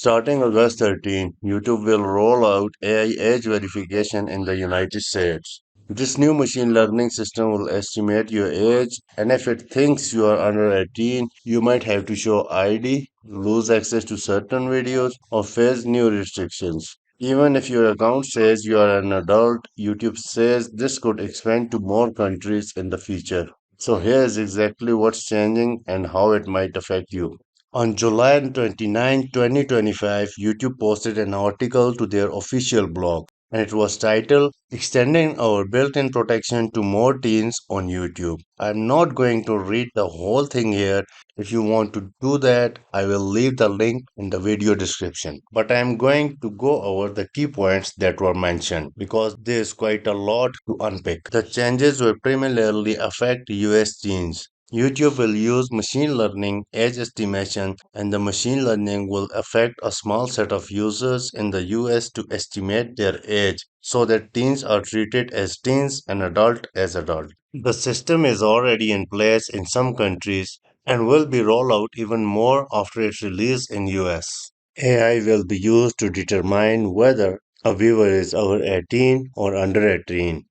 Starting August 13, YouTube will roll out AI age verification in the United States. This new machine learning system will estimate your age, and if it thinks you are under 18, you might have to show ID, lose access to certain videos, or face new restrictions. Even if your account says you are an adult, YouTube says this could expand to more countries in the future. So here's exactly what's changing and how it might affect you. On July 29, 2025, YouTube posted an article to their official blog, and it was titled Extending Our Built in Protection to More Teens on YouTube. I'm not going to read the whole thing here. If you want to do that, I will leave the link in the video description. But I'm going to go over the key points that were mentioned because there's quite a lot to unpick. The changes will primarily affect US teens. YouTube will use machine learning age estimation, and the machine learning will affect a small set of users in the US to estimate their age so that teens are treated as teens and adult as adult. The system is already in place in some countries and will be rolled out even more after its release in US. AI will be used to determine whether a viewer is over 18 or under 18,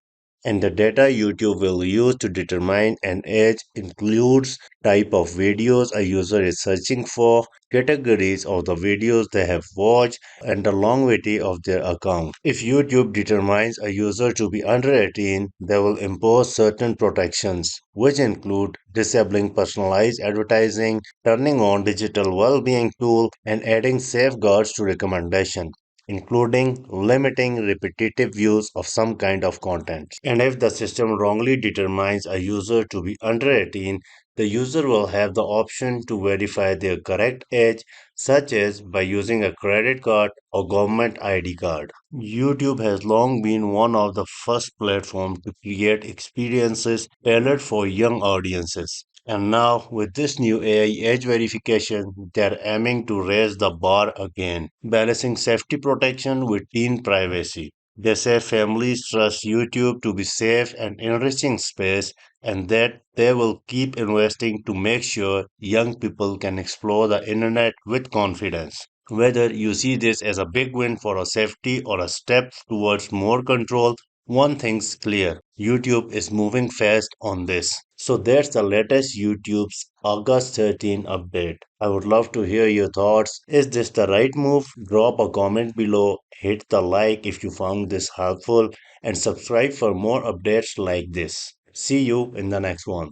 and the data YouTube will use to determine an age includes type of videos a user is searching for, categories of the videos they have watched, and the longevity of their account. If YouTube determines a user to be under 18, they will impose certain protections, which include disabling personalized advertising, turning on digital well-being tool, and adding safeguards to recommendation, including limiting repetitive use of some kind of content. And if the system wrongly determines a user to be under 18, the user will have the option to verify their correct age, such as by using a credit card or government ID card. YouTube has long been one of the first platforms to create experiences tailored for young audiences. And now, with this new AI age verification, they're aiming to raise the bar again, balancing safety protection with teen privacy. They say families trust YouTube to be safe and enriching space, and that they will keep investing to make sure young people can explore the internet with confidence. Whether you see this as a big win for our safety or a step towards more control, one thing's clear: YouTube is moving fast on this. So that's the latest YouTube's August 13 update. I would love to hear your thoughts. Is this the right move? Drop a comment below, hit the like if you found this helpful, and subscribe for more updates like this. See you in the next one.